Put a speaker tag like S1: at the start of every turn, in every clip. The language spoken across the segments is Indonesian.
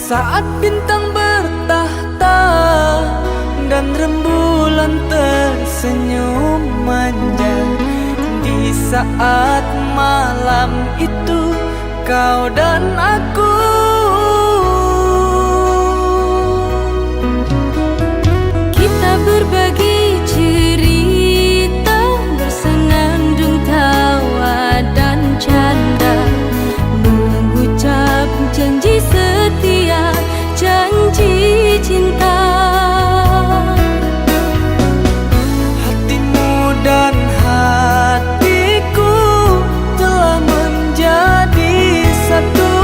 S1: Saat bintang bertahta dan rembulan tersenyum manja, di saat malam itu kau dan aku
S2: kita berbagi cerita, bersenandung tawa dan canda, mengucap janji setia, janji cinta.
S1: Hatimu dan hatiku telah menjadi satu.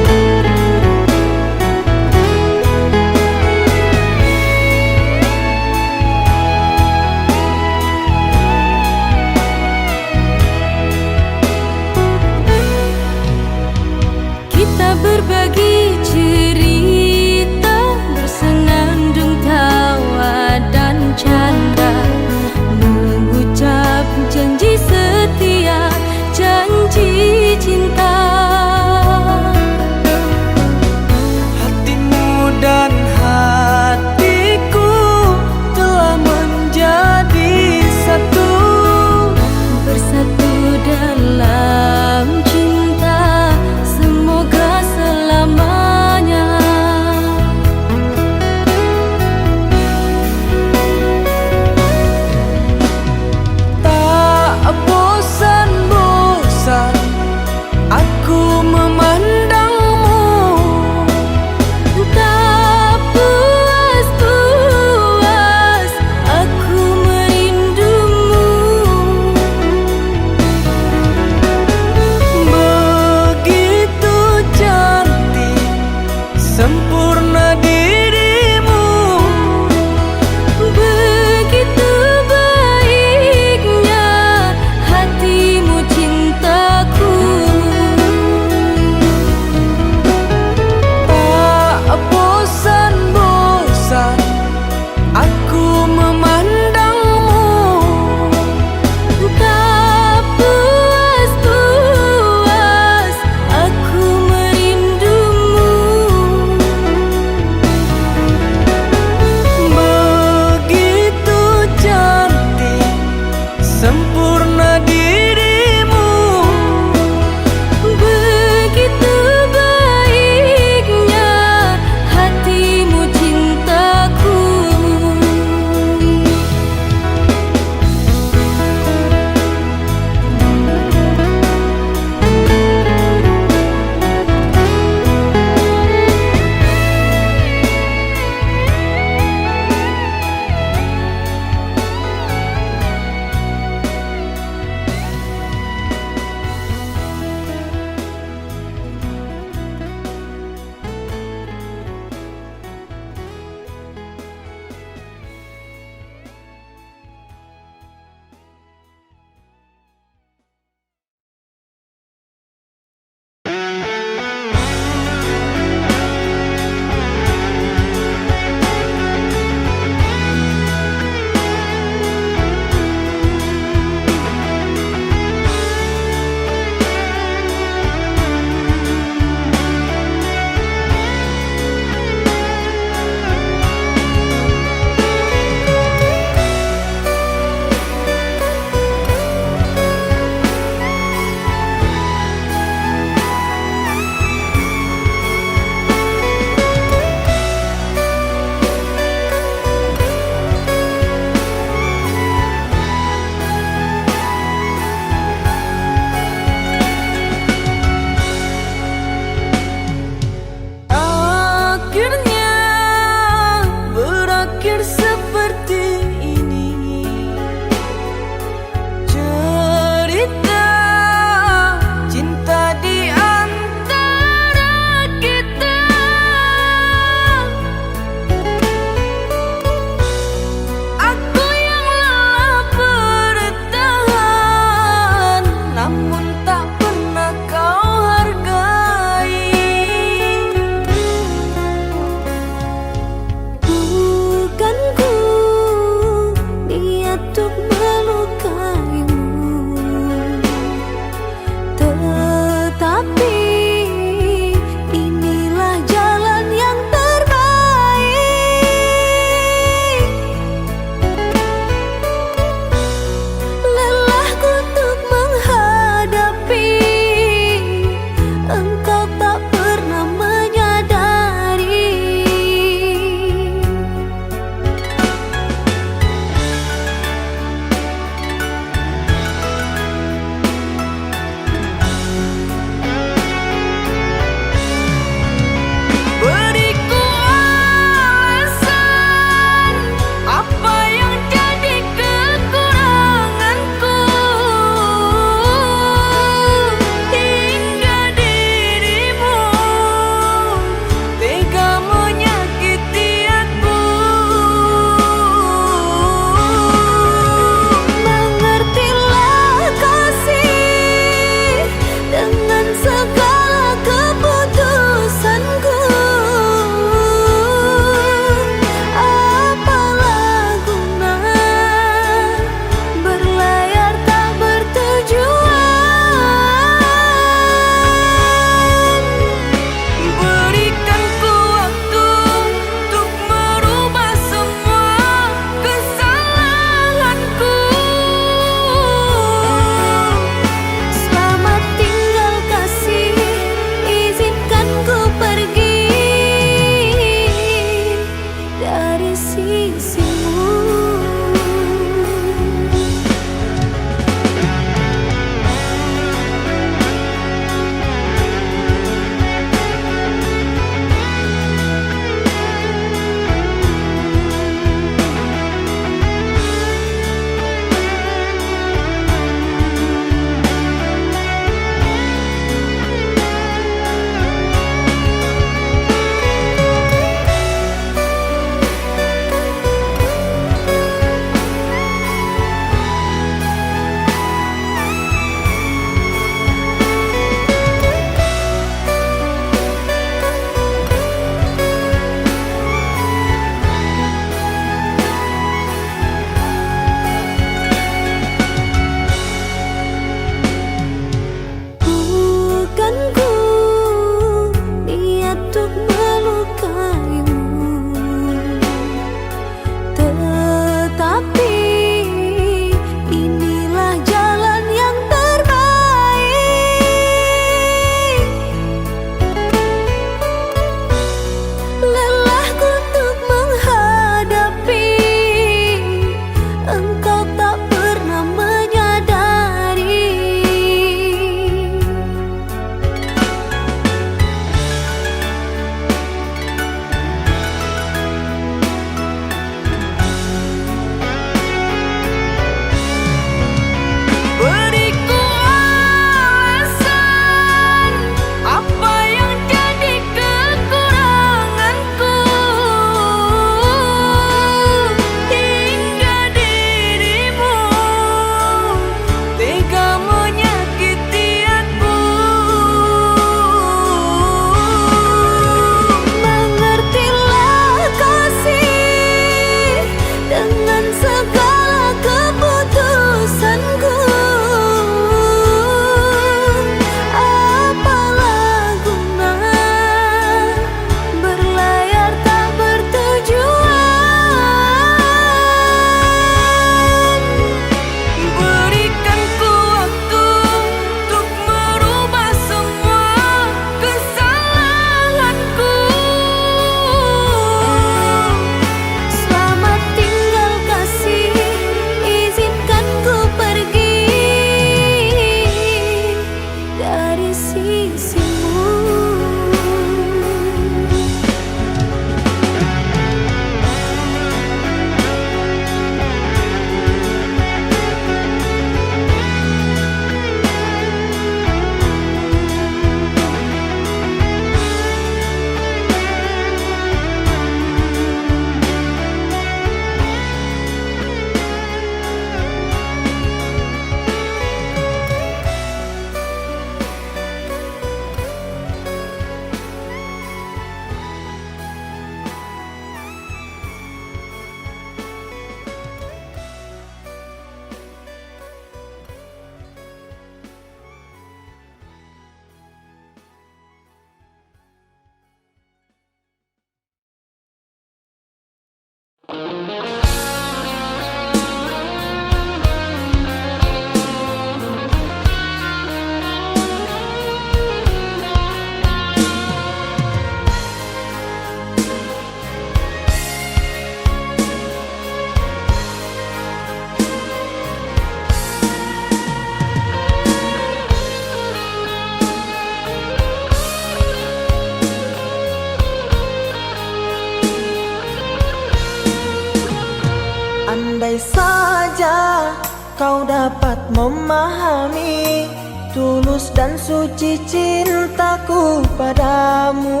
S3: kau dapat memahami tulus dan suci cintaku padamu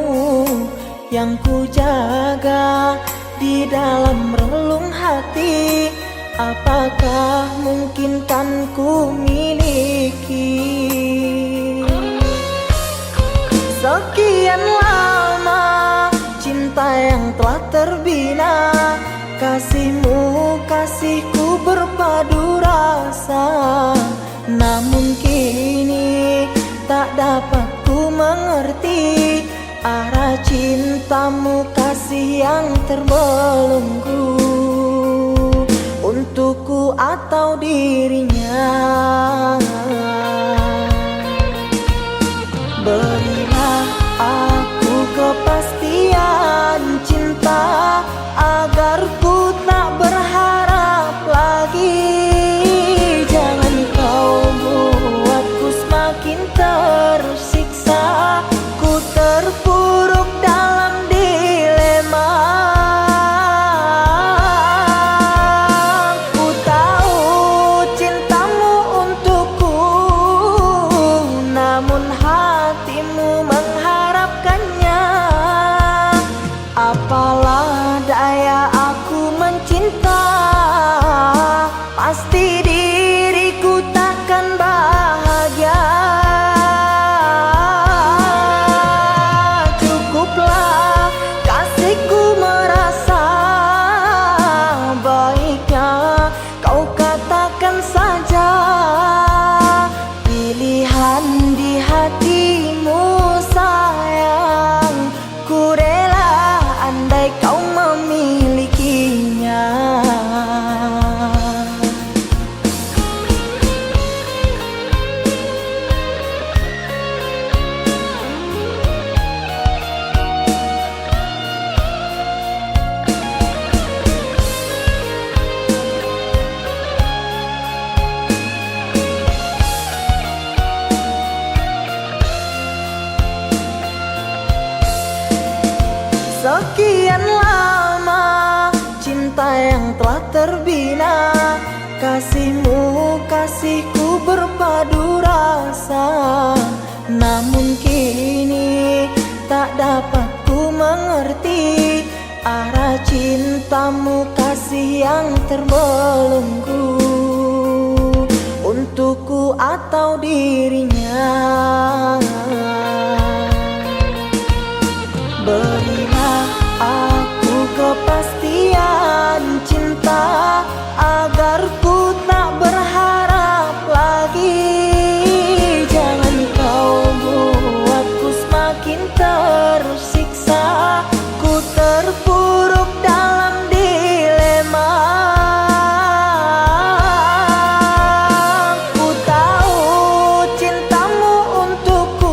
S3: yang ku jaga di dalam relung hati. Apakah mungkin kan ku miliki? Sekian lama cinta yang telah terbina, kasihmu kasihku berpadu rasa. Namun kini tak dapat ku mengerti arah cintamu kasih yang terbelenggu, untukku atau dirinya. Berilah aku kepastian cinta agar ku tak berharap lagi. Jangan kau buatku semakin tersiksa, ku terpuruk dalam dilema. Ku tahu cintamu untukku, namun hatimu mengharapkannya. Apalah daya aku mencinta, pasti diriku takkan bahagia. Cukuplah kasihku merasa, baiknya kau katakan saja pilihan di hatimu sayang. Ku rela andai kau memilikinya. Sekian lama cinta yang telah terbina, kasihmu kasihku berpadu rasa. Namun kini tak dapat ku mengerti arah cintamu kasih yang terbelenggu, untukku atau dirinya. Berilah aku kepastian cinta agar ku tak berharap lagi. Jangan kau buatku semakin tersiksa, ku terpuruk dalam dilema. Ku tahu cintamu untukku,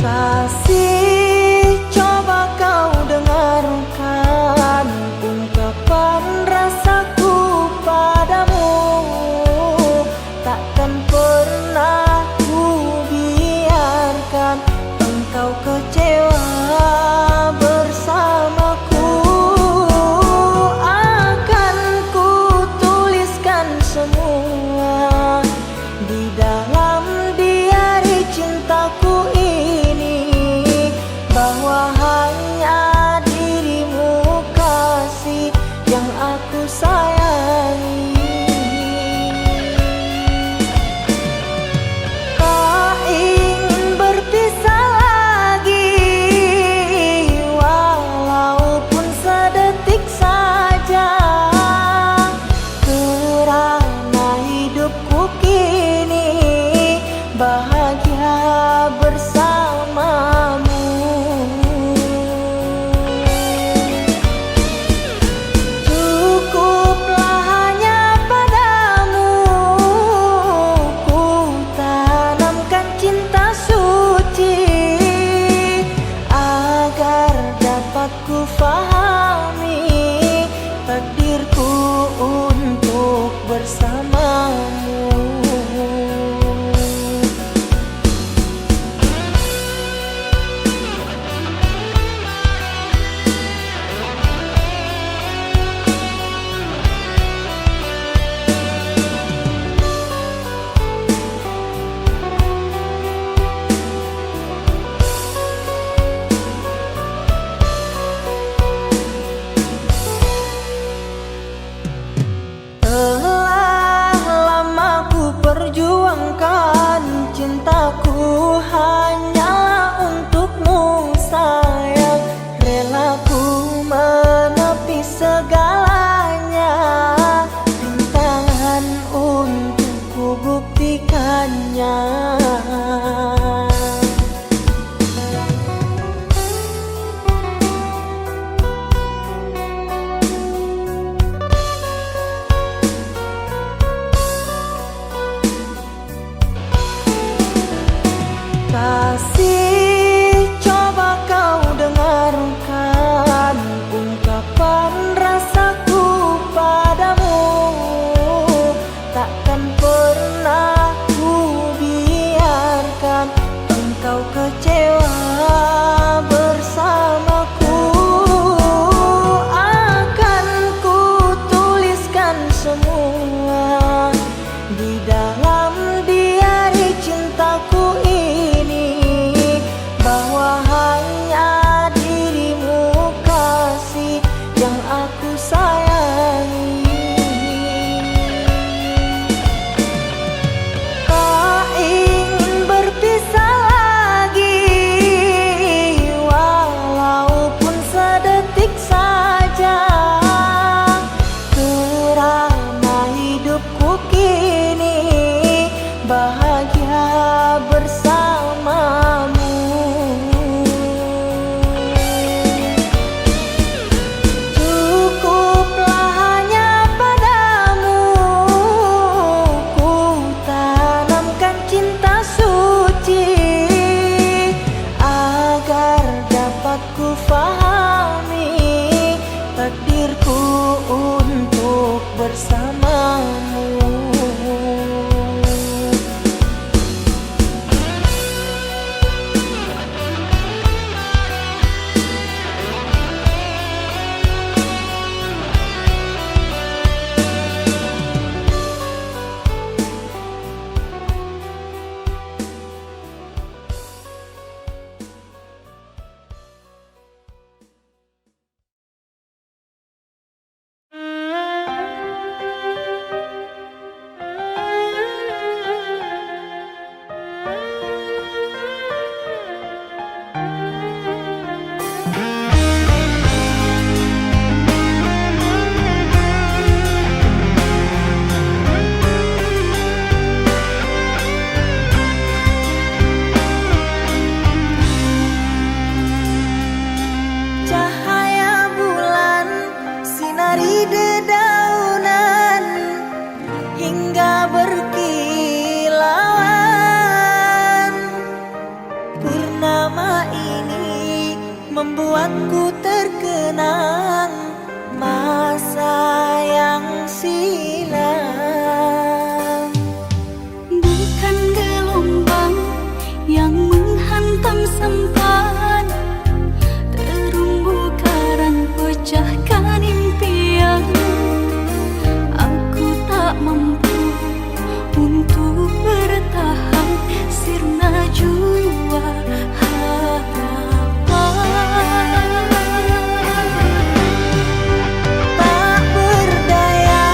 S3: Kasih, coba kau dengarkan ungkapan rasaku padamu. Takkan pernah ku biarkan engkau kecewa bersamaku. Akan ku tuliskan semua di dalam diari cintaku ini, bahwa hanya dirimu kasih yang aku sayangi. Tak ingin berpisah lagi, walaupun sedetik saja, kerana hidupku kini bahagia bersamamu. Cukuplah hanya padamu ku tanamkan cinta suci, agar dapat ku fahami takdirku untuk bersamamu. Telah lama ku perjuangkan cintaku hanyalah untukmu sayang. Rela ku menepi segalanya, rintangan untuk ku buktikannya. Kasih, coba kau dengarkan ungkapan rasaku padamu. Takkan pernah ku biarkan engkau kecewa bersamaku. Akan ku tuliskan semua di dalam diari cintaku ini, membuatku terkenang masa yang silam.
S2: Bukan gelombang yang menghantam sampan, terumbu karang pecahkan impian. Aku tak mampu untuk bertahan sirna jua harapan.
S3: Tak berdaya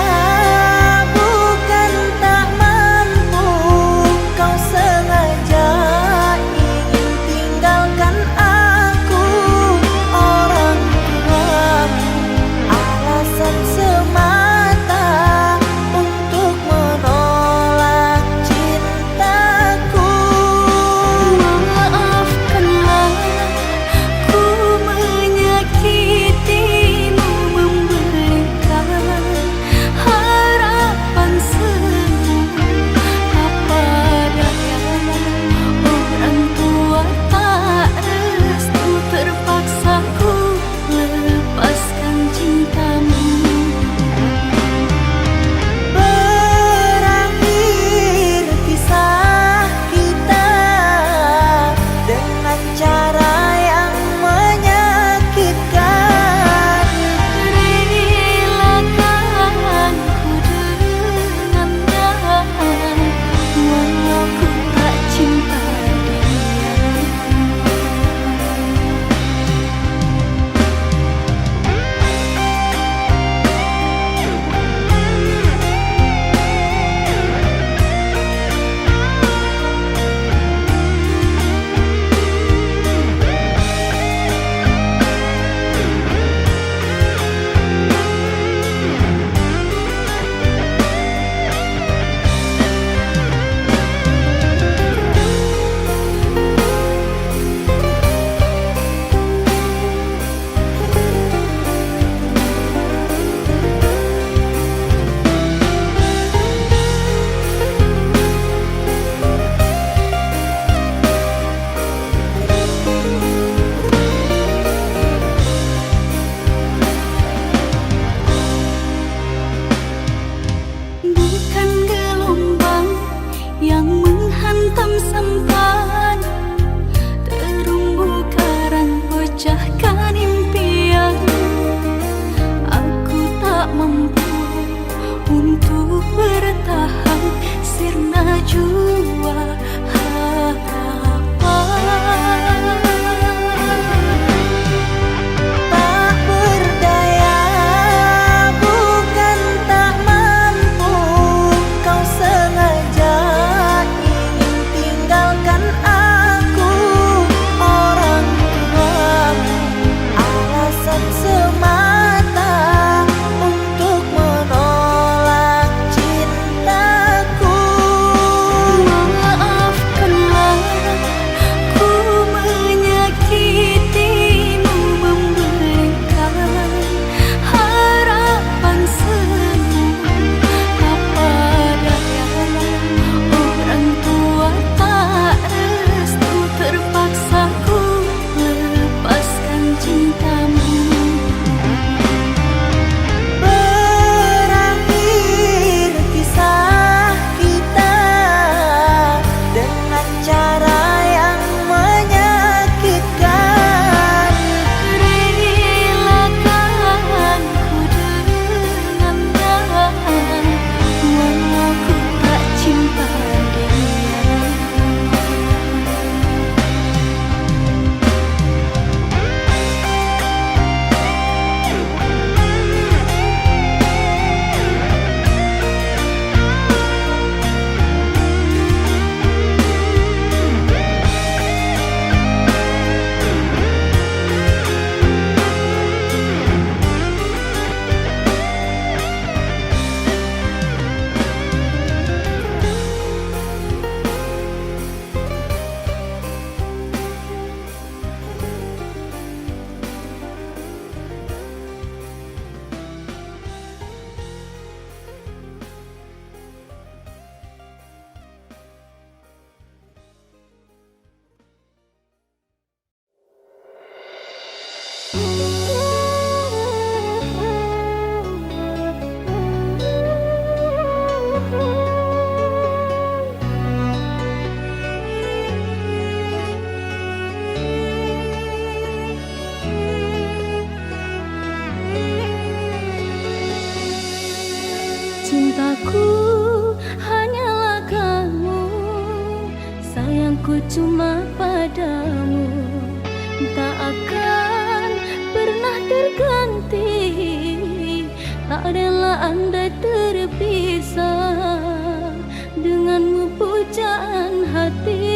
S2: padamu tak akan pernah terganti. Tak rela andai terpisah denganmu pujaan hati.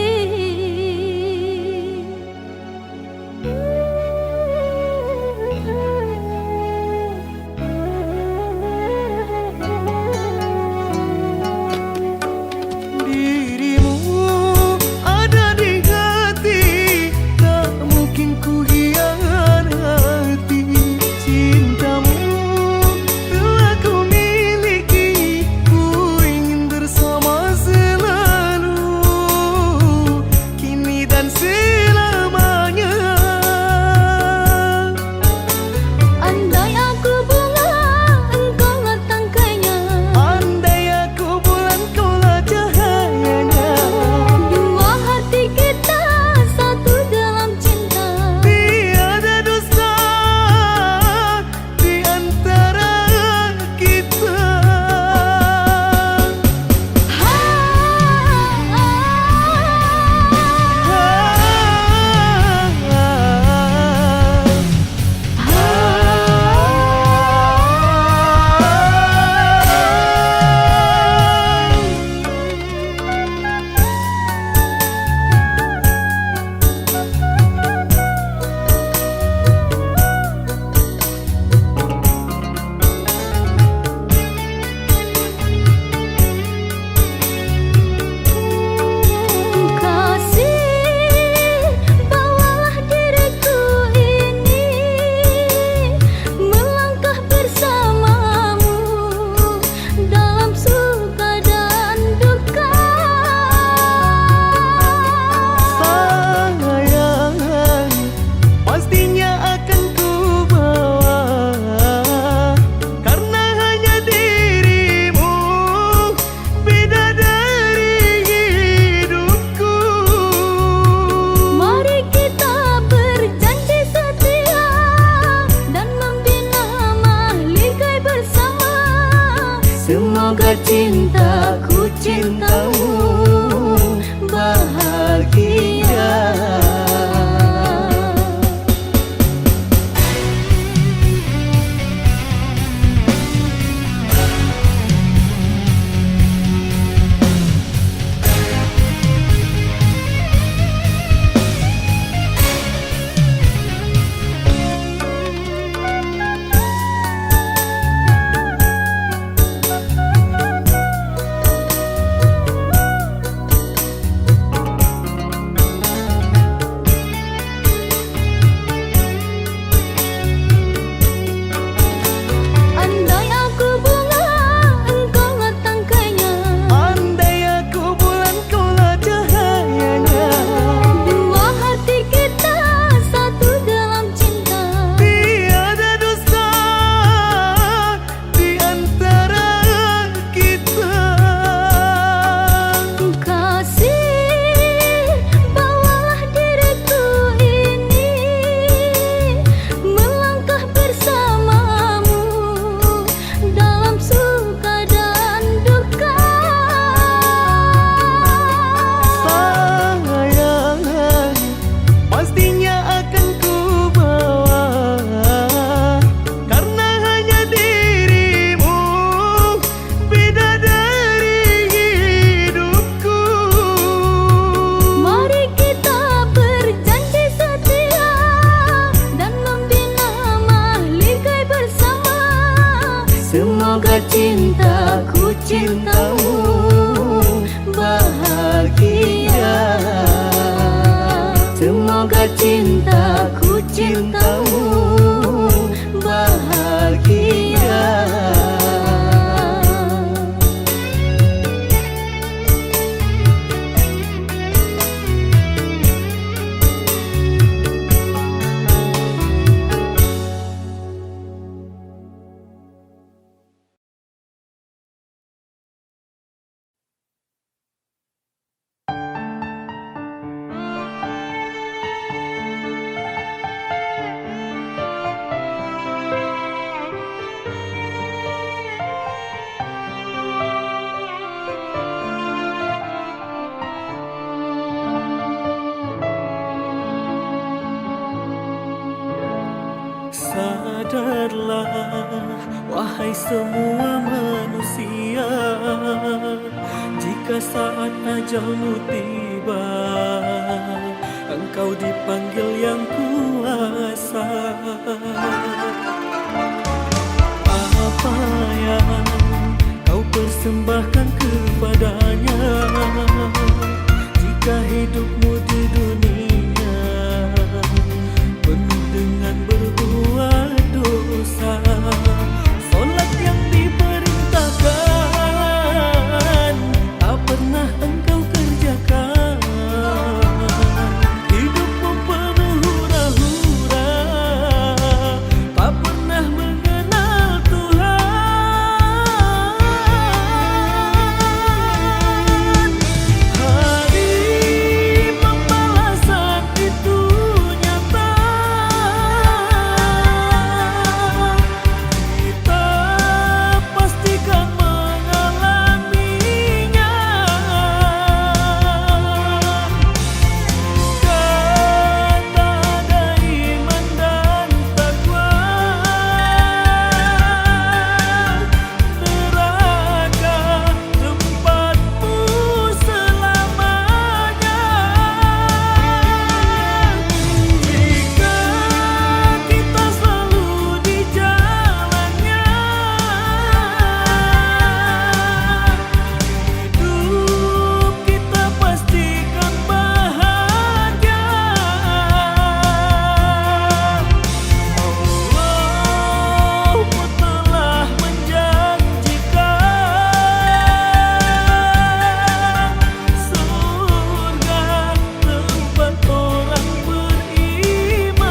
S2: Semoga cintaku cintamu bahagia. Semoga cintaku cintamu bahagia. Semoga cintaku cintamu bahagia.
S4: sadarlah, wahai semua manusia, jika saat ajalmu tiba, engkau dipanggil yang kuasa. Apa yang kau persembahkan kepadanya, jika hidupmu di dunia penuh dengan berbuat dosa? Solat yang diperintahkan tak pernah engkau kerjakan. Hidupmu penuh hura-hura, tak pernah mengenal Tuhan. Hari pembalasan itu nyata, kita pastikan mengalaminya. Kata ada iman dan takwa, neraka tempatmu selamanya. Jika kita selalu di jalannya, hidup kita pastikan bahagia. Allah pun telah menjanjikan surga tempat orang beriman.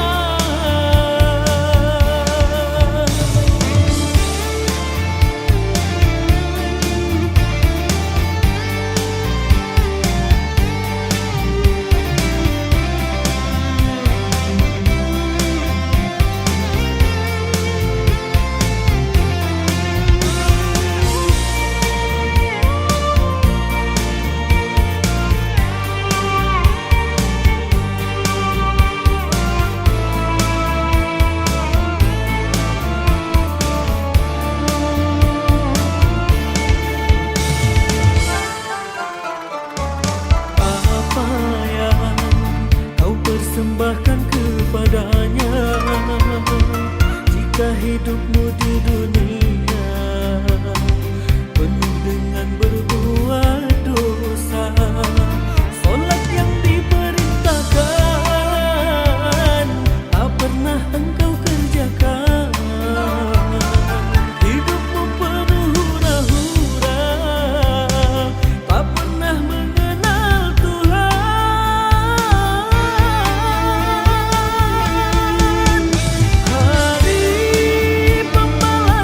S4: Apa yang kau persembahkan kepadanya, jika hidupmu di dunia penuh dengan berbuat dosa? Solat yang diperintahkan tak pernah engkau kerjakan. Hidupmu penuh hura-hura, tak pernah mengenal Tuhan. Hari pembalasan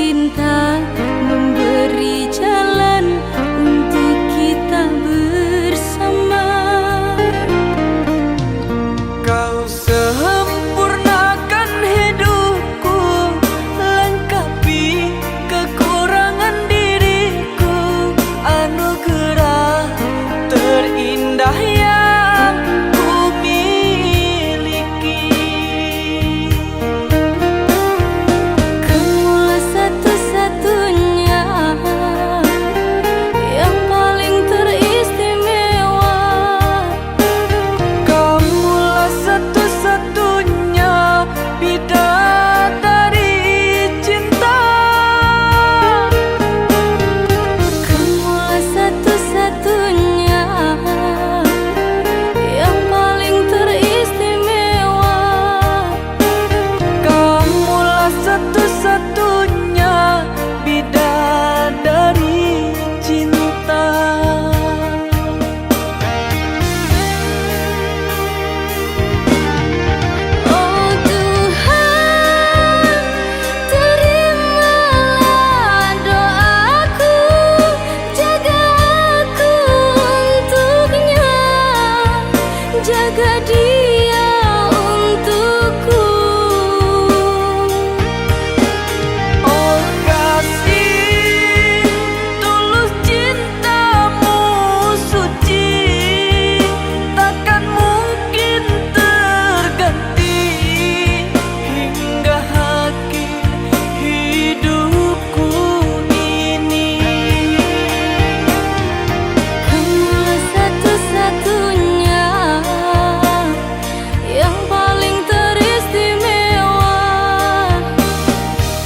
S2: cinta memberi jalan untuk kita bersama.
S1: Kau sempurnakan hidupku, lengkapi kekurangan diriku, anugerah terindah yang ku miliki.
S2: Kamulah satu-satunya yang paling teristimewa.
S1: Kamulah satu-satunya bidadari cinta.
S2: Kamulah satu-satunya yang paling teristimewa.
S1: Kamulah satu-satunya bidadari cinta.
S2: Oh Tuhan, terimalah doaku, jaga aku untuknya, jaga dia untukku.
S1: Oh kasih, tulus cintamu suci, takkan mungkin terganti hingga akhir hidupku ini.
S2: Kamulah satu-satunya yang paling teristimewa.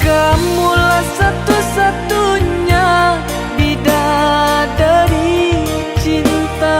S1: Kamulah satu-satunya bidadari cinta.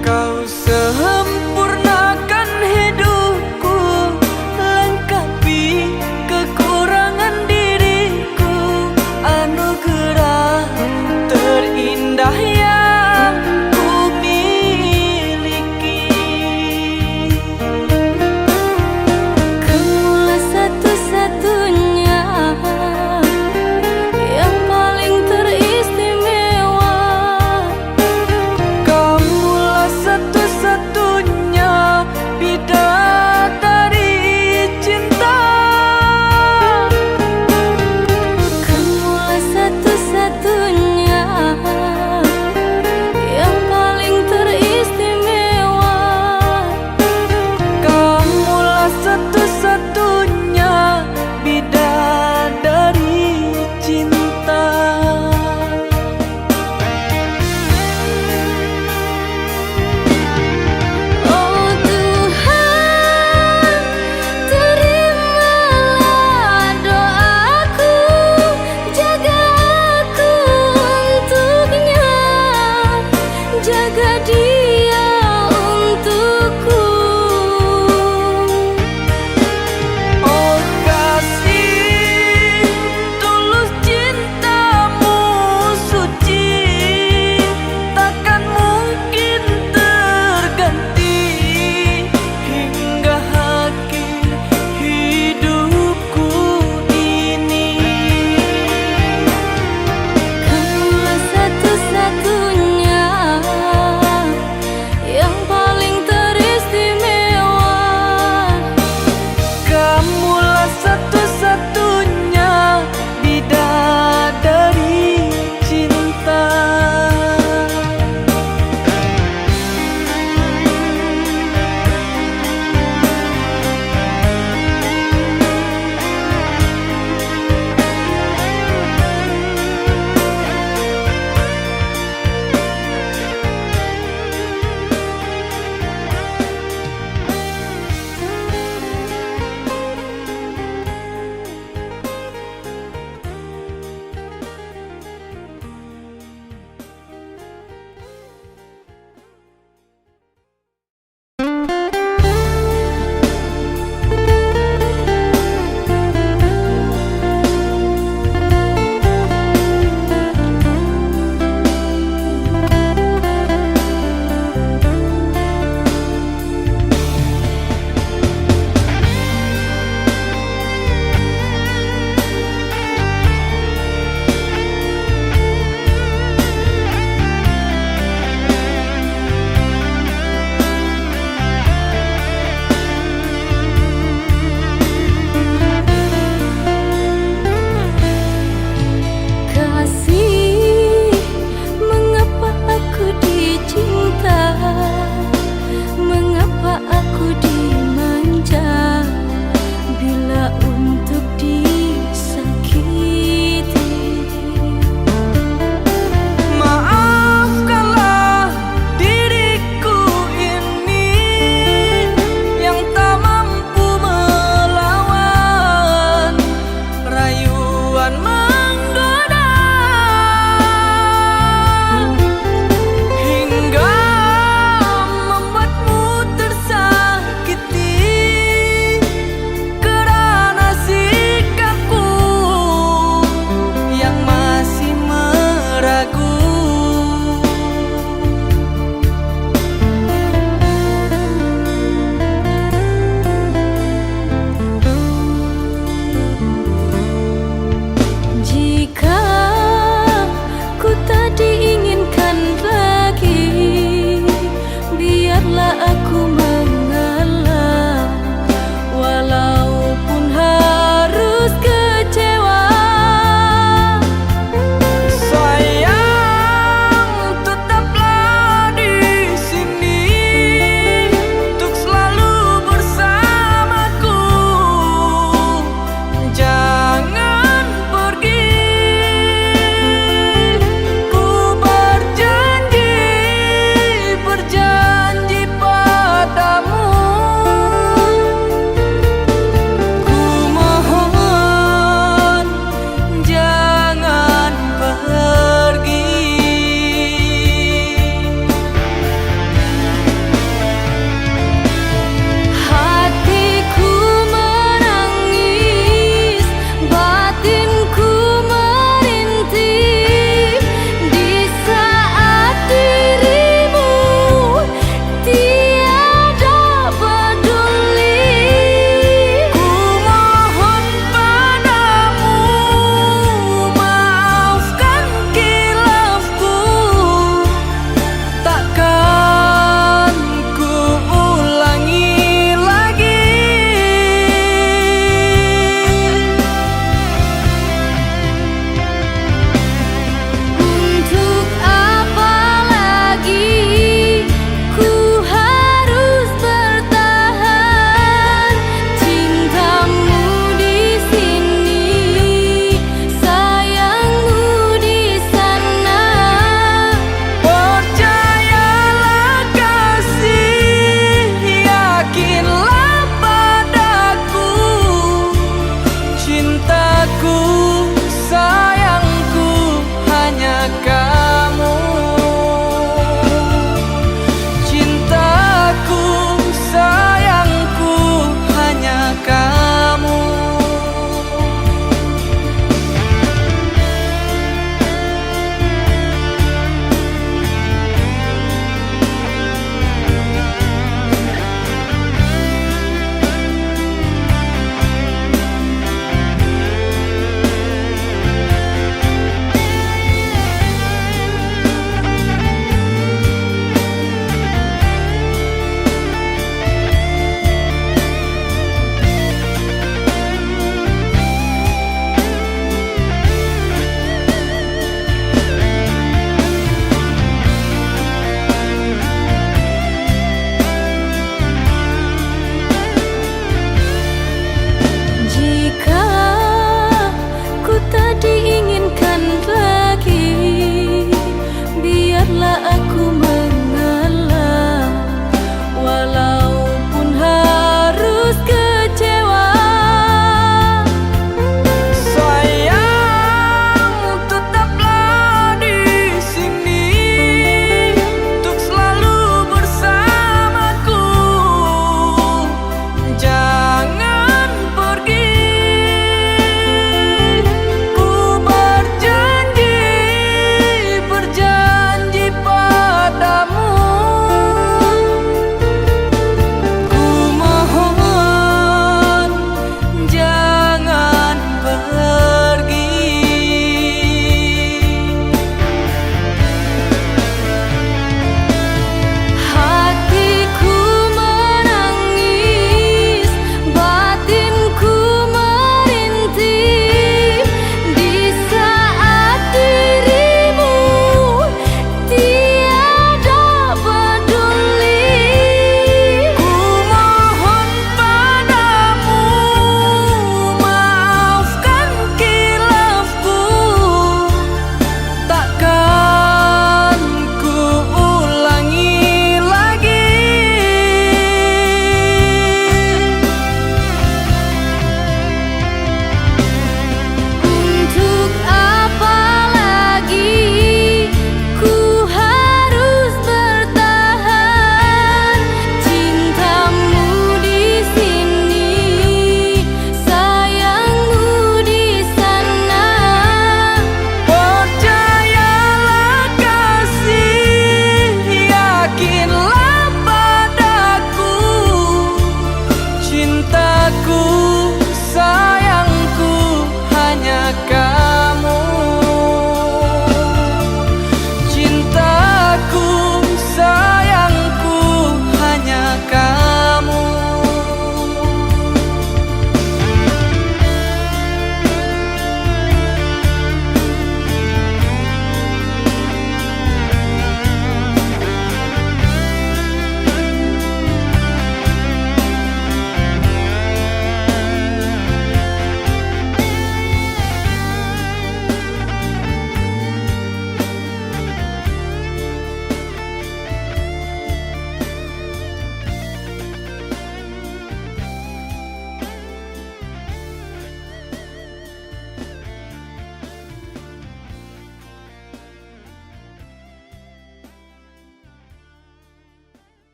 S1: Kau sempurnakan hidupku, lengkapi kekurangan diriku, anugerah terindah yang ku miliki.
S2: Kamulah satu-satunya yang paling teristimewa.
S1: Kamulah satu-satunya bidadari cinta.
S2: Kamulah satu-satunya yang paling teristimewa.
S1: Kamulah satu-satunya bidadari cinta.
S2: Oh Tuhan, terimalah doaku, jaga aku untuknya, jaga dia untukku.
S1: Oh kasih, tulus cintamu suci, takkan mungkin terganti hingga akhir hidupku ini.
S2: Kamulah satu-satunya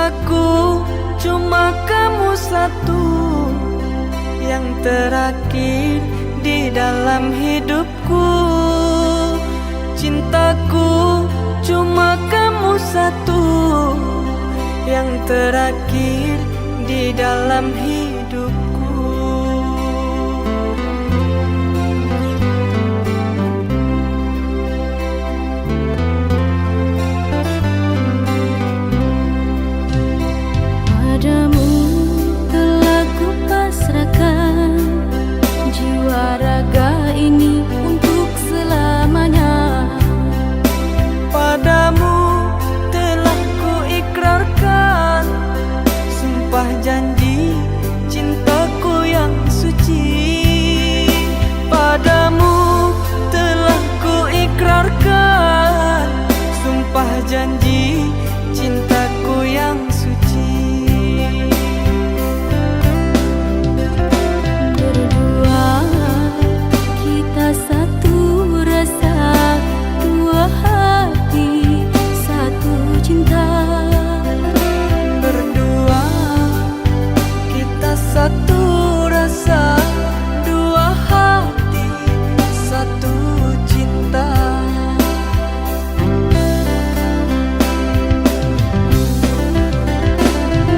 S1: Cintaku cuma kamu satu, yang terakhir di dalam hidupku. Cintaku cuma kamu satu, yang terakhir di dalam hidupku.
S2: Padamu telah kupasrahkan jiwa raga ini untuk selamanya.
S1: Padamu telah kuikrarkan sumpah janji cintaku yang suci. Padamu telah kuikrarkan sumpah janji cintaku yang suci.
S2: Berdua kita satu rasa, dua hati, satu cinta.
S1: Berdua kita satu rasa, dua hati, satu cinta.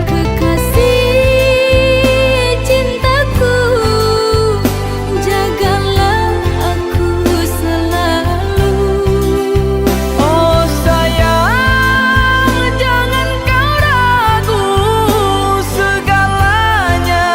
S2: Kekasih cintaku, jagalah aku selalu.
S1: Oh sayang, jangan kau ragu, segalanya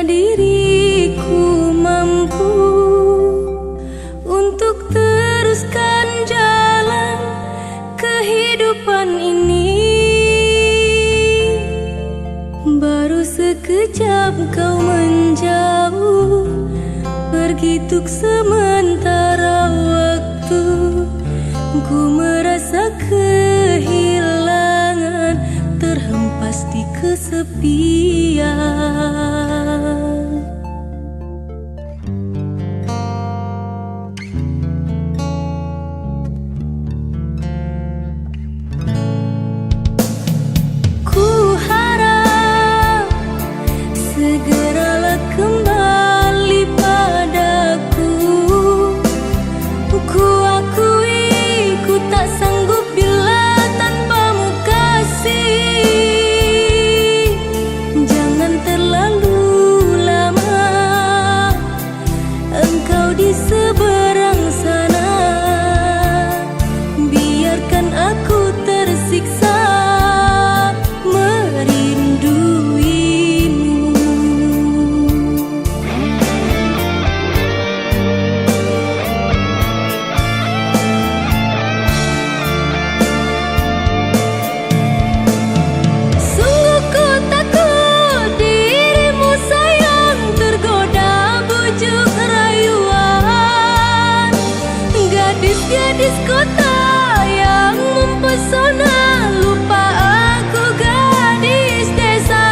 S2: diriku mampu untuk teruskan jalan kehidupan ini. Baru sekejap kau menjauh, pergi tuk sementara waktu. Ku merasa kehilangan, terhempas di kesepian. Ku harap segeralah kembali padaku. Ku akui ku tak sanggup bila tanpamu kasih. Jangan terlalu lama engkau di seberang sana. Biarkan aku tersiksa merinduimu. Sungguh ku takut dirimu sayang tergoda bujuk rayuan gadis-gadis kota yang mempesona. Lupa aku gadis desa.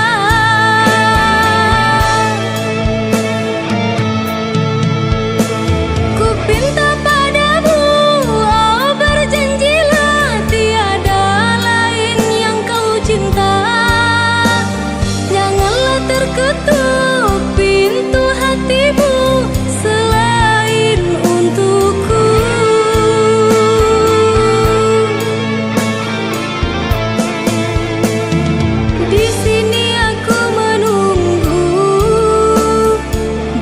S2: Ku pinta padamu, oh berjanjilah tiada lain yang kau cinta. Janganlah terketuk pintu hatimu selain untukku. Di sini aku menunggu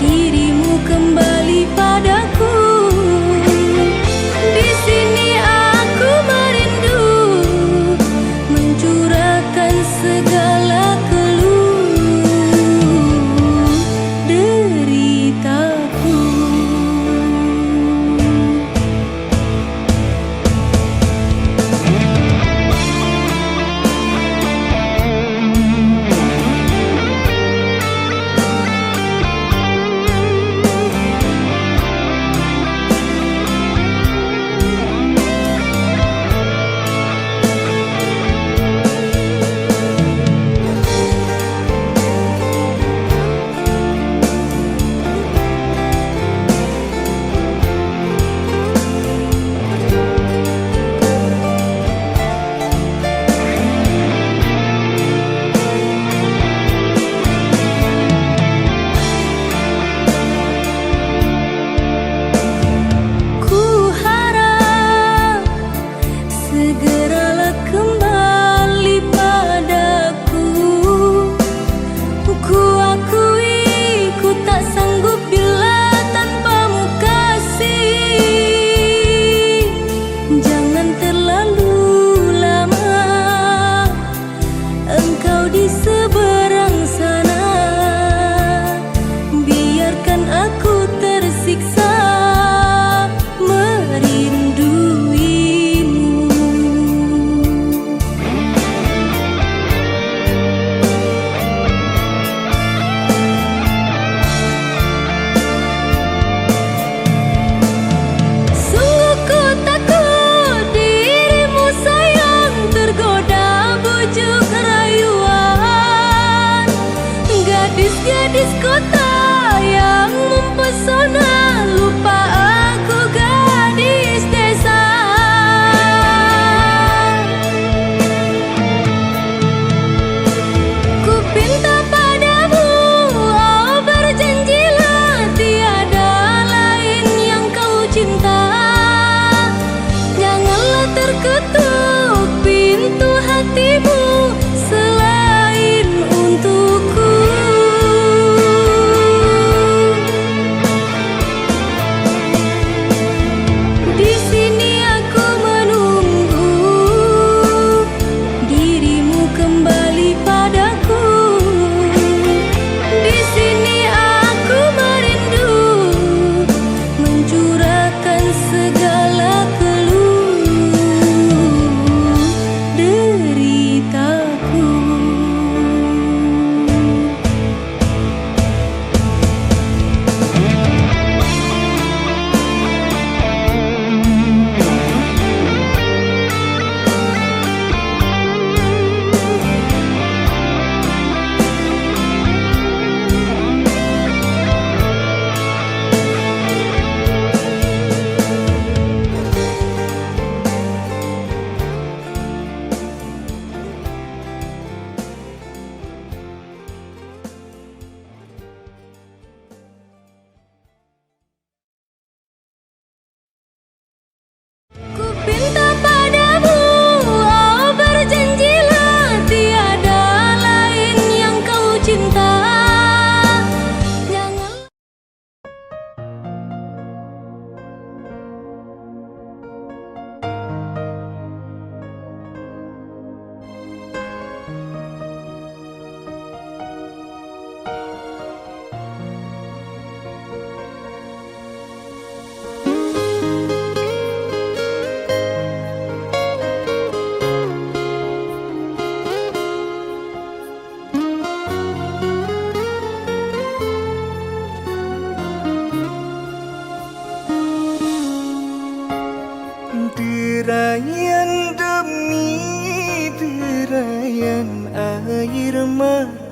S2: dirimu kembali padaku. Di sini aku merindu mencurahkan segala keluh deritaku. Ku harap segeralah kembali padaku. Ku akui ku tak sanggup bila tanpamu kasih. Jangan terlalu lama engkau di seberang sana. Biarkan aku tersiksa merinduimu. Sungguh ku takut dirimu sayang tergoda bujuk rayuan gadis-gadis kota yang mempesona. Lupa aku gadis desa. Ku pinta padamu, oh berjanjilah tiada lain yang kau cinta. Janganlah terketuk pintu hatimu selain untukku.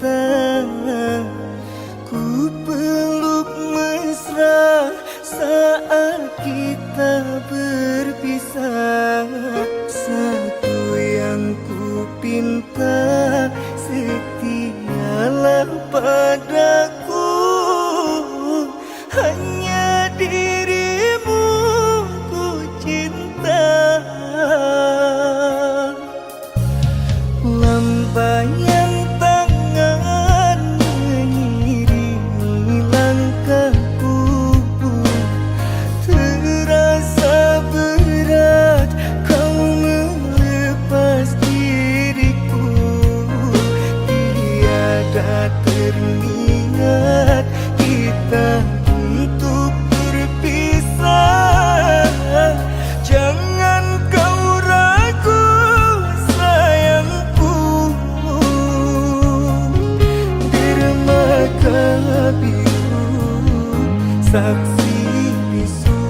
S3: cinta. Ku peluk mesra saat kita berpisah. Satu yang ku pinta, setialah padaku. Hanya dirimu ku cinta. Lambaian tangan mengiringi langkahku. Terasa berat kau melepas diriku. Tiada teringat kita untuk berpisah. Jangan kau ragu sayangku. Dermaga biru saksi bisu.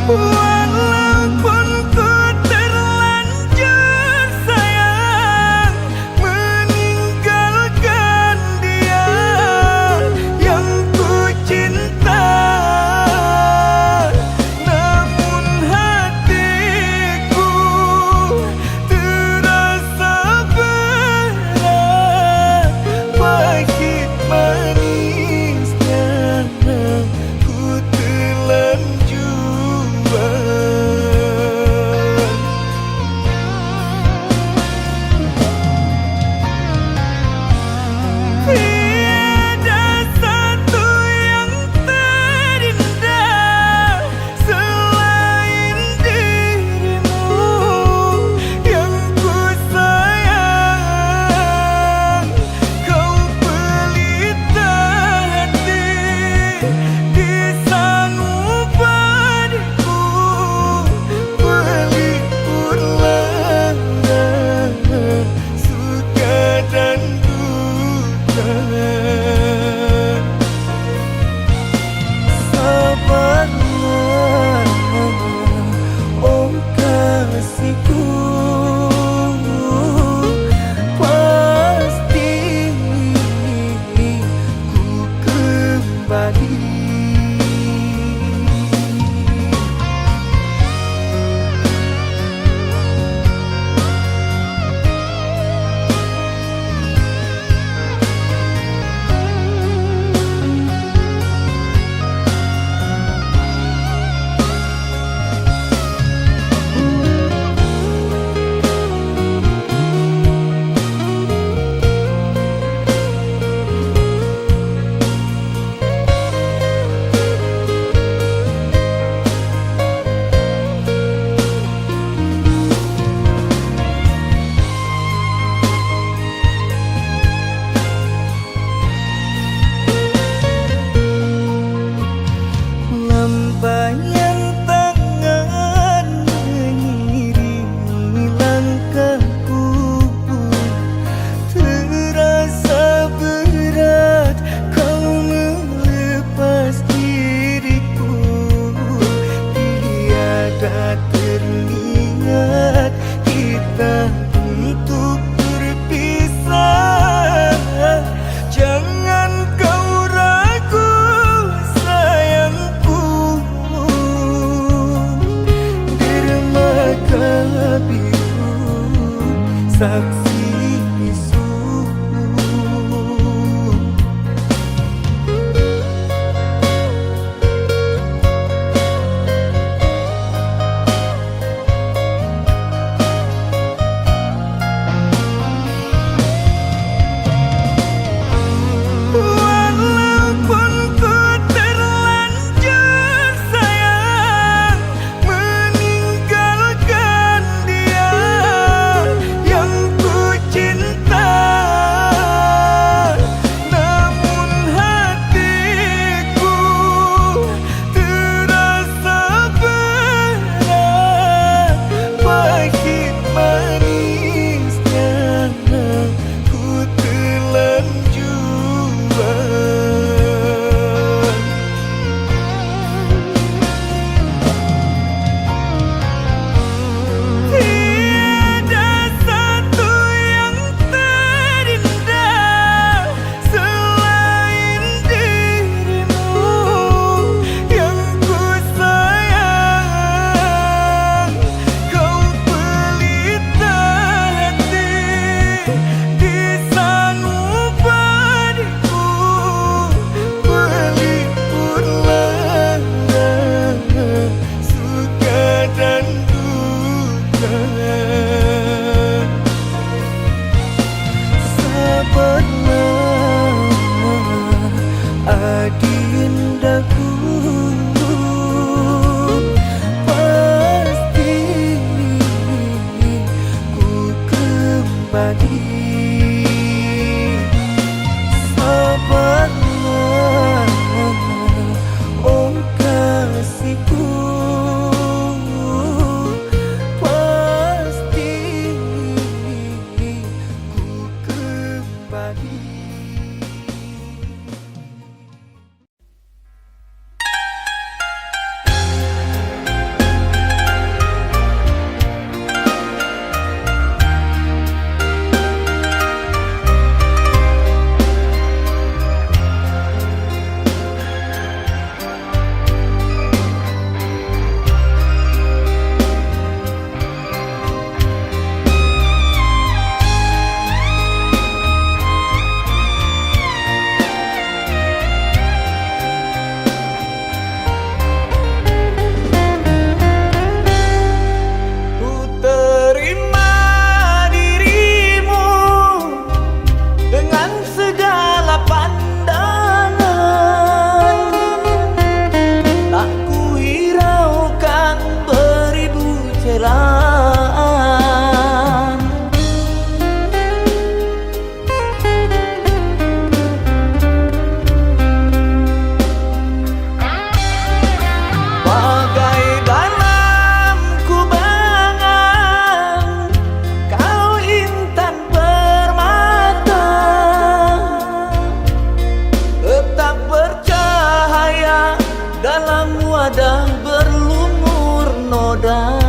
S3: Walaupun ku terlanjur sayang meninggalkan dia, yang ku pribadi. Ku terima dirimu dengan segala pandangan, tak ku hiraukan beribu celaan. Bagai dalam kubangan, kau intan permata, tetap bercahaya dalam wadah berlumur noda.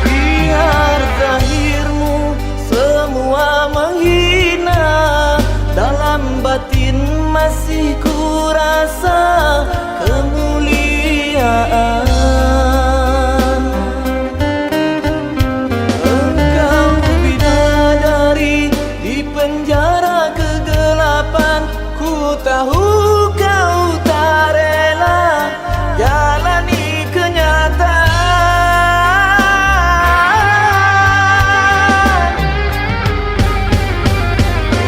S3: Biar zahirmu semua menghina, dalam batin masih ku rasa kemuliaan. Engkau bidadari di penjara kegelapan, ku tahu kau tak rela jalani kenyataan.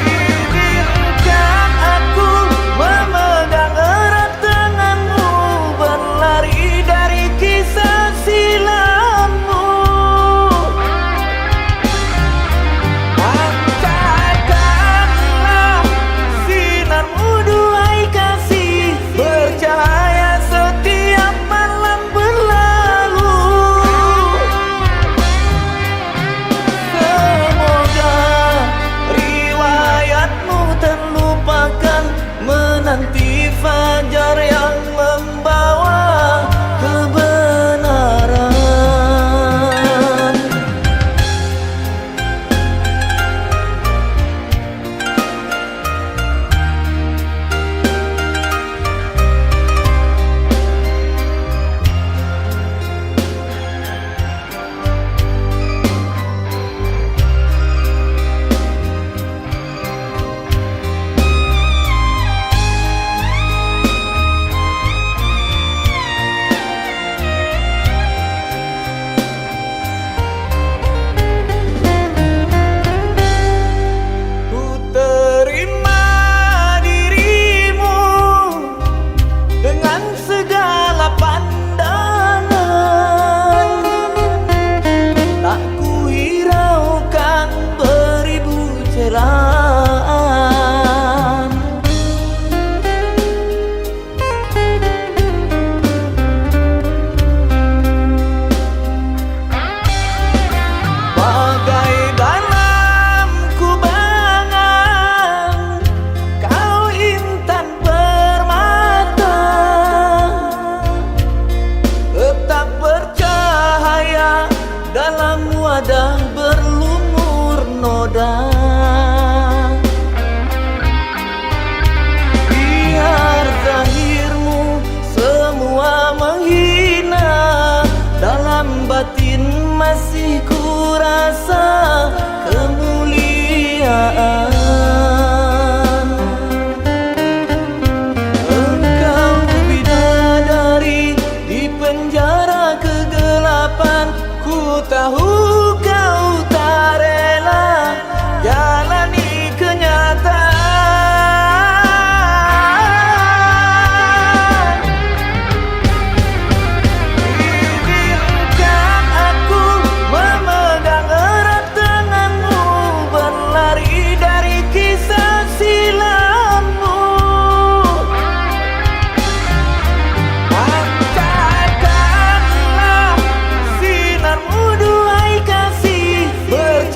S3: Izinkan aku memegang erat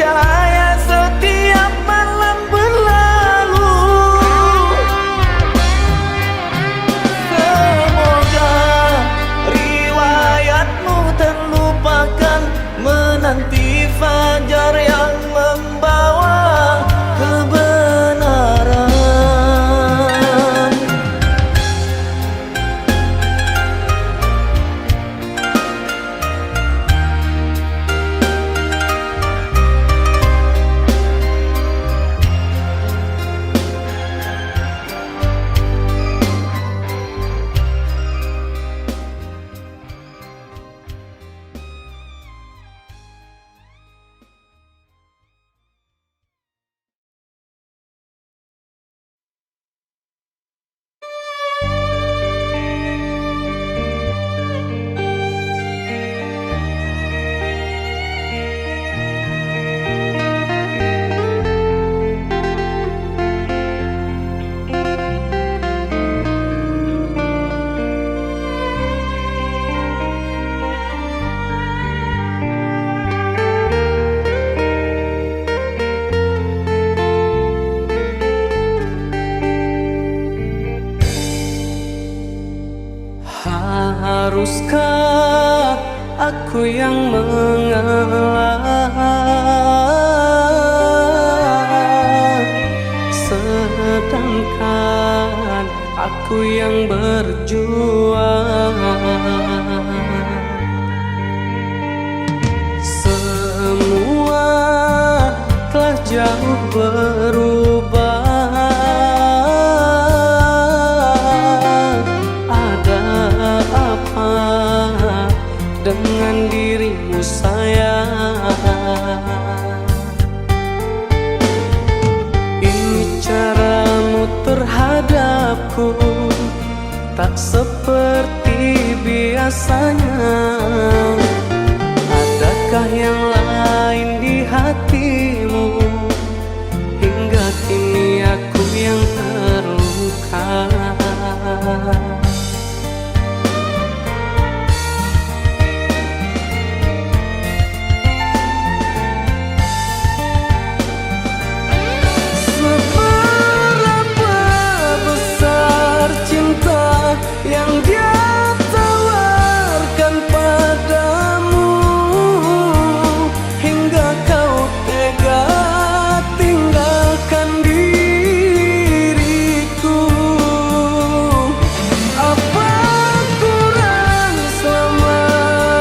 S3: cahaya setiap malam berlalu. Semoga riwayatmu terlupakan menanti fajar yang membawa kebenaran.
S1: Haruskah aku yang mengalah, sedangkan aku yang berjuang? Semua telah jauh berubah. Dengan dirimu sayang, ini caramu terhadapku tak seperti biasanya. Adakah yang lain di hatimu? Hingga kini aku yang terluka. Yang dia tawarkan padamu, hingga kau tega tinggalkan diriku. Apa kurang selama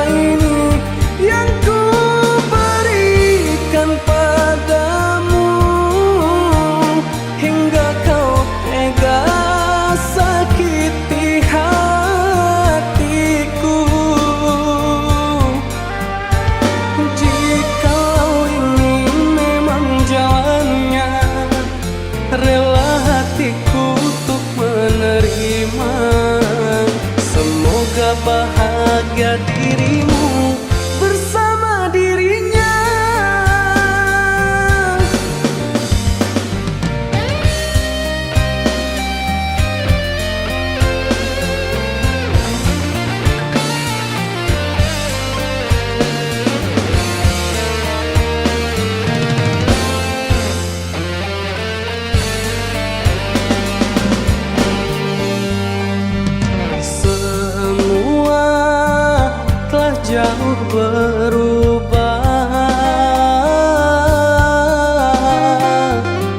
S1: ini yang ku berikan padamu, hingga kau tega sakiti hatiku? Jikalau ini memang jalannya, rela hatiku untuk menerima. Semoga bahagia dirimu bersama dirinya. Jauh berubah.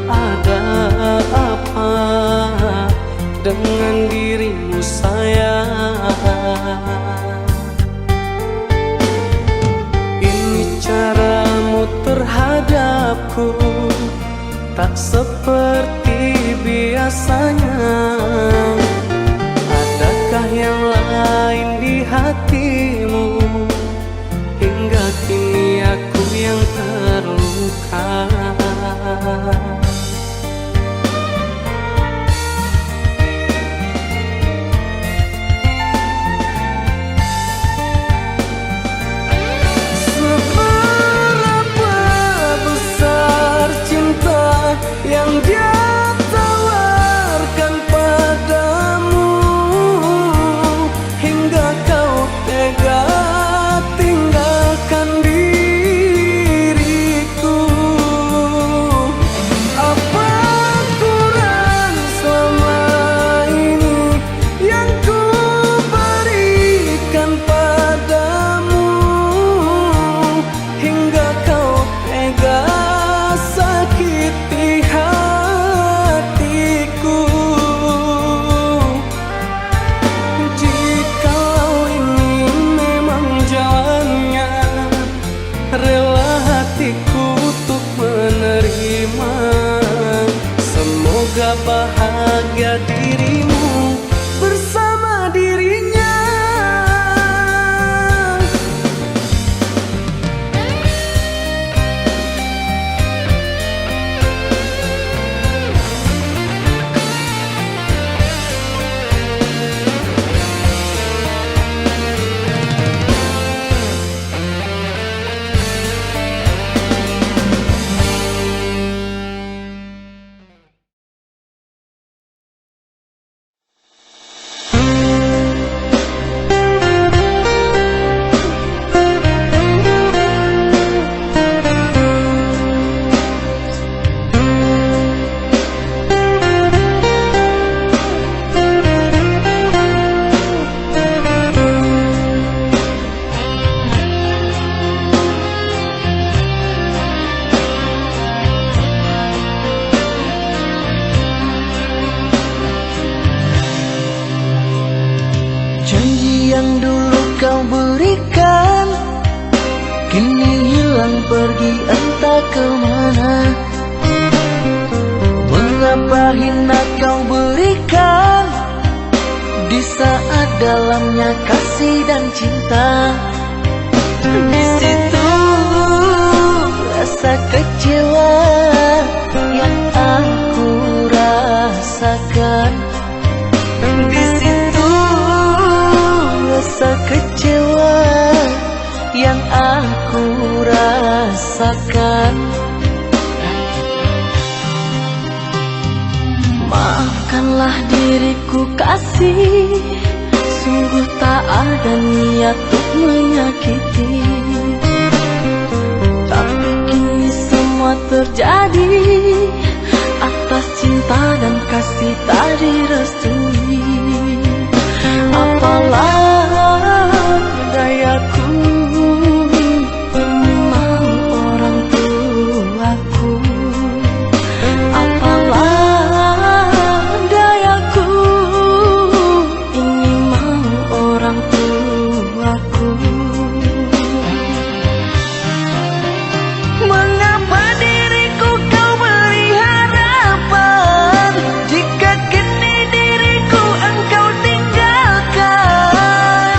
S1: Ada apa dengan dirimu sayang? Ini caramu terhadapku tak seperti biasanya. Adakah yang lain di hatimu? Hingga kini aku yang terluka. Seberapa besar cinta yang dia tawarkan pada semoga bahagia dirimu bersama dirinya.
S3: Janji yang dulu kau berikan kini hilang pergi entah kemana. Mengapa hina kau berikan di saat dalamnya kasih dan cinta. Di situ rasa kecewa yang aku rasakan. Di situ rasa kecewa yang aku rasakan.
S2: Maafkanlah diriku kasih, sungguh tak ada niat untuk menyakiti. Tapi kini semua terjadi atas cinta dan kasih tak direstui. Apalah dayaku mau orang tuaku. Apalah dayaku ini mau orang tuaku.
S3: Mengapa diriku kau beri harapan jika kini diriku engkau tinggalkan?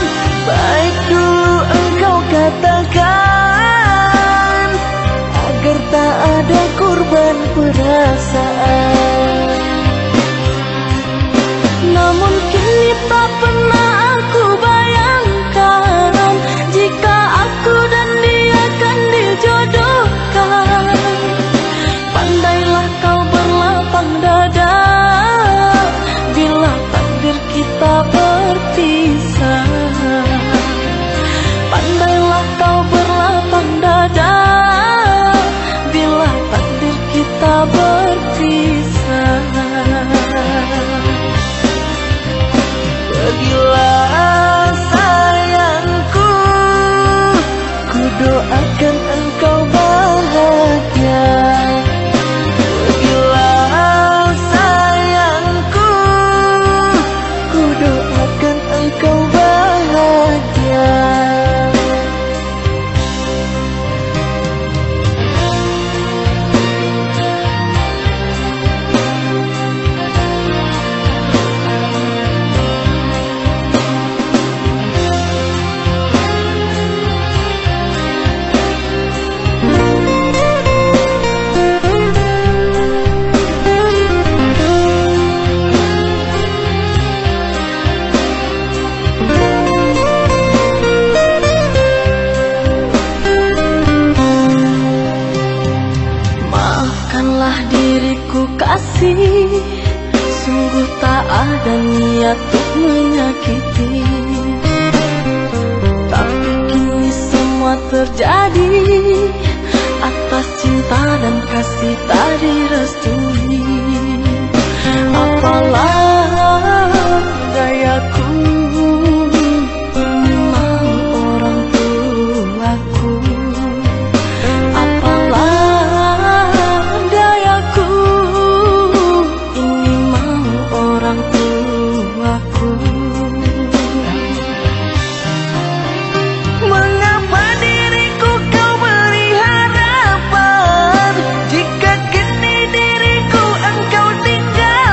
S3: Baik dulu engkau katakan agar tak ada korban perasaan.
S2: Namun kini tak pernah aku bayangkan jika aku dan dia kan dijodohkan. Pandailah kau berlapang dada bila takdir kita berpisah. Pandailah kau berlapang dada bila takdir kita berpisah.
S3: Pergilah sayangku, ku doakan engkau bahagia. Pergilah sayangku, ku doakan engkau bahagia.
S2: Maafkanlah diriku kasih, sungguh tak ada niat untuk menyakiti. Tapi kini semua terjadi atas cinta dan kasih tak direstui. Apalah dayaku mau orang tuaku. Apalah dayaku ini mau orang tuaku.
S3: Mengapa diriku kau beri harapan jika kini diriku engkau tinggalkan?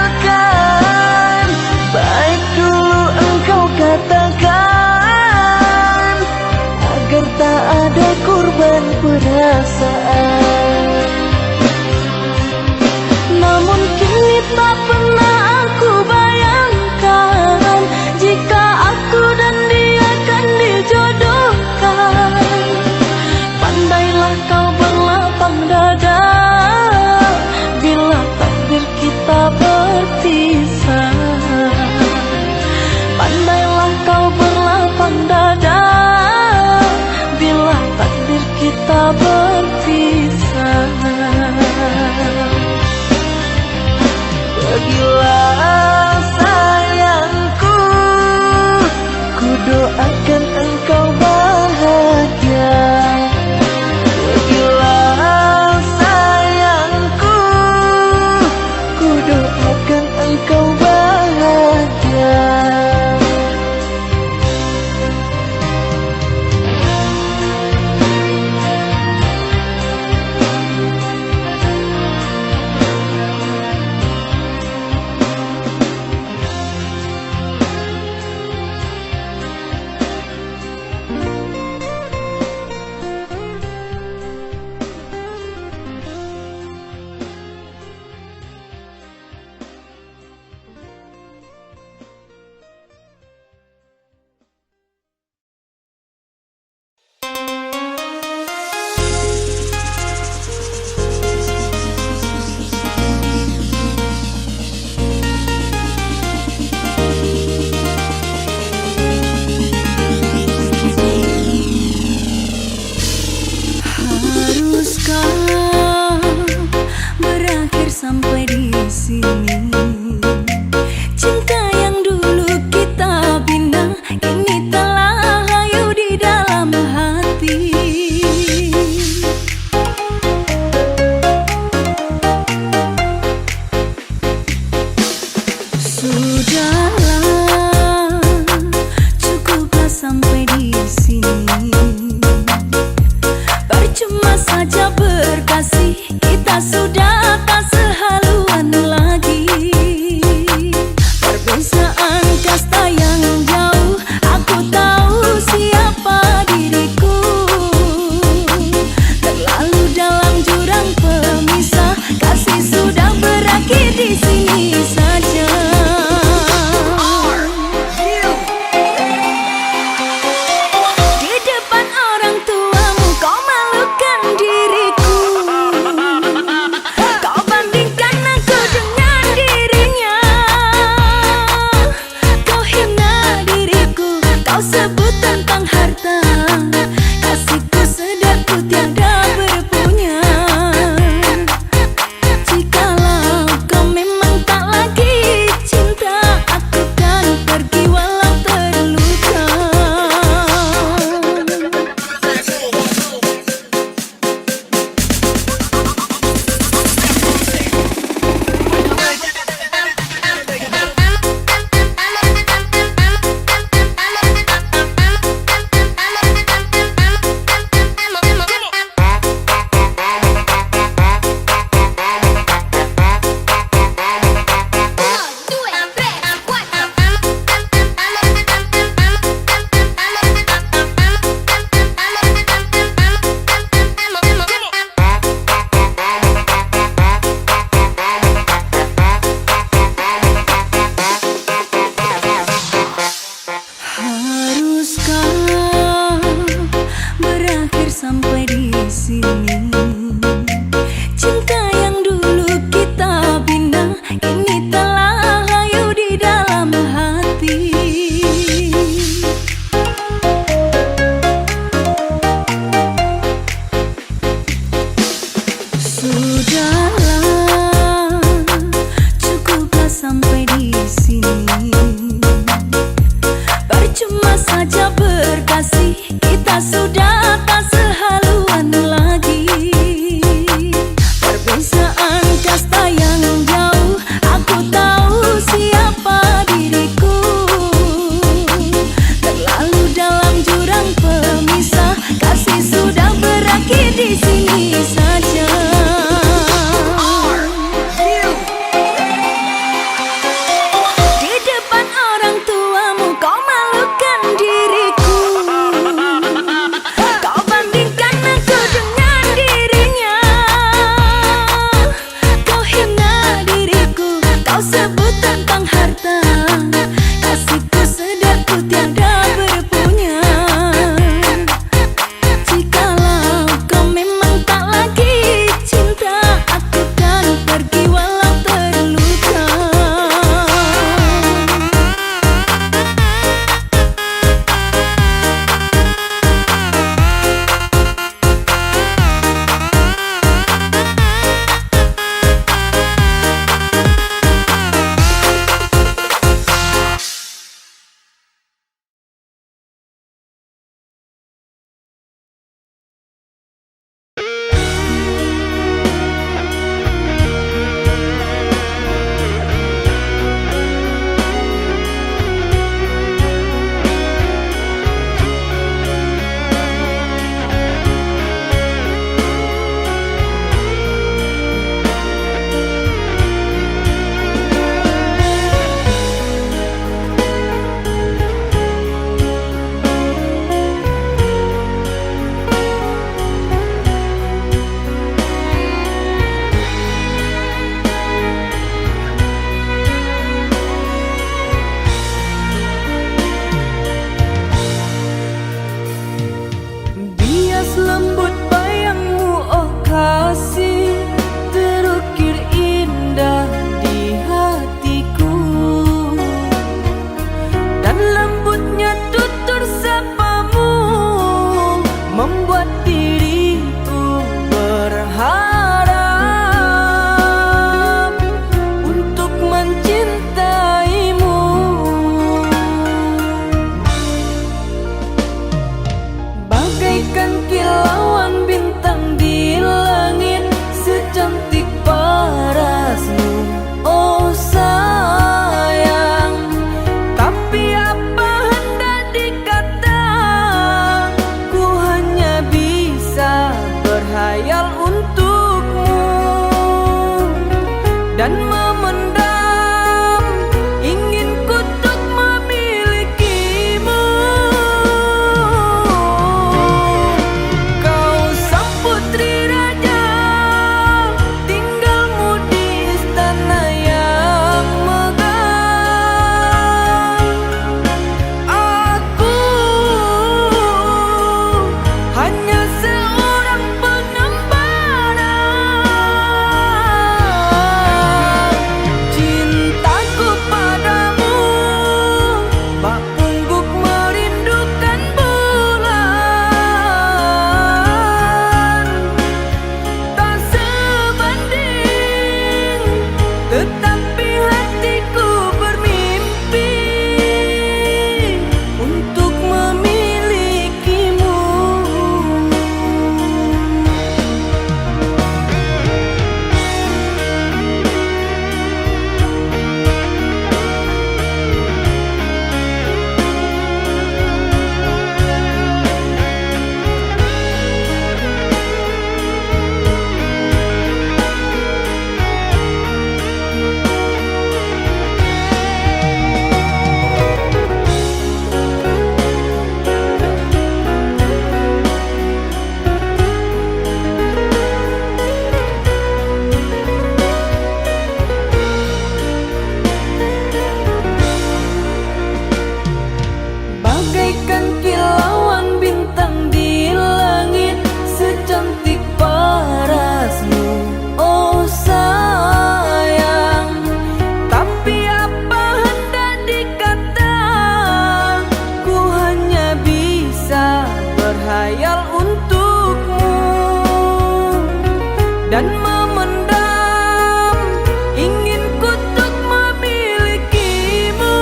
S2: Kita sudah tak sehaluan lagi. Perbezaan kasta yang jauh, aku tahu siapa diriku. Terlalu dalam jurang pemisah, kasih sudah berakhir di sini saja. Di depan orang tuamu kau malukan diriku. Kau bangga
S1: dan memendam inginku untuk memilikimu. Kau sang putri raja, tinggalmu di istana yang megah. Aku hanya seorang pengembara. Cintaku padamu bak pungguk merindukan bulan. Tak sebanding, tetapi hatiku bermimpi untuk memilikimu. Bagaikan kilauan bintang di langit, secantik parasmu, oh sayang. Tapi apa hendak dikata, ku hanya bisa berhayal untukmu dan memendam inginku untuk memilikimu.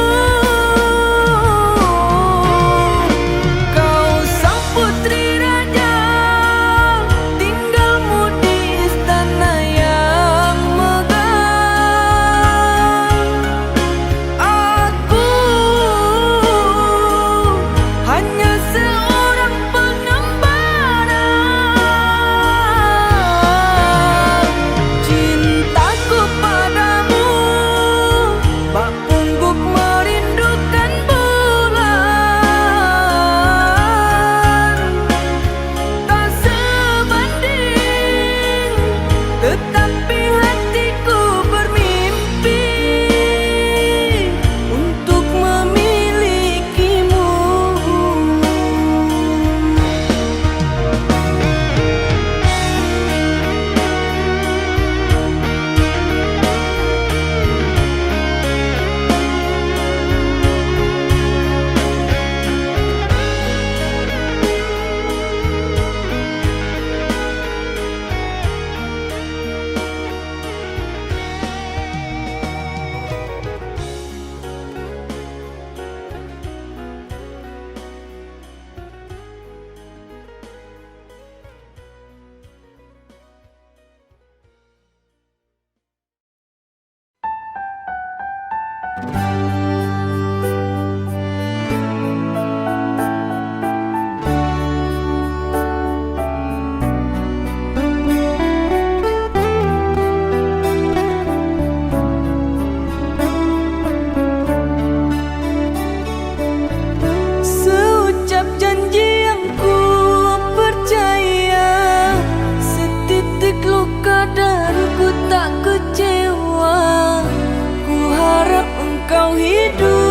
S1: Kau sang putri raja, tinggalmu di istana yang megah. Aku hanya seorang pengembara. Cintaku padamu bak pungguk merindukan bulan. Tak sebanding, tetapi hatiku bermimpi untuk memilikimu. Seucap janji yang ku percaya, setitik luka dan ku tak kecewa. Ku harap engkau hidup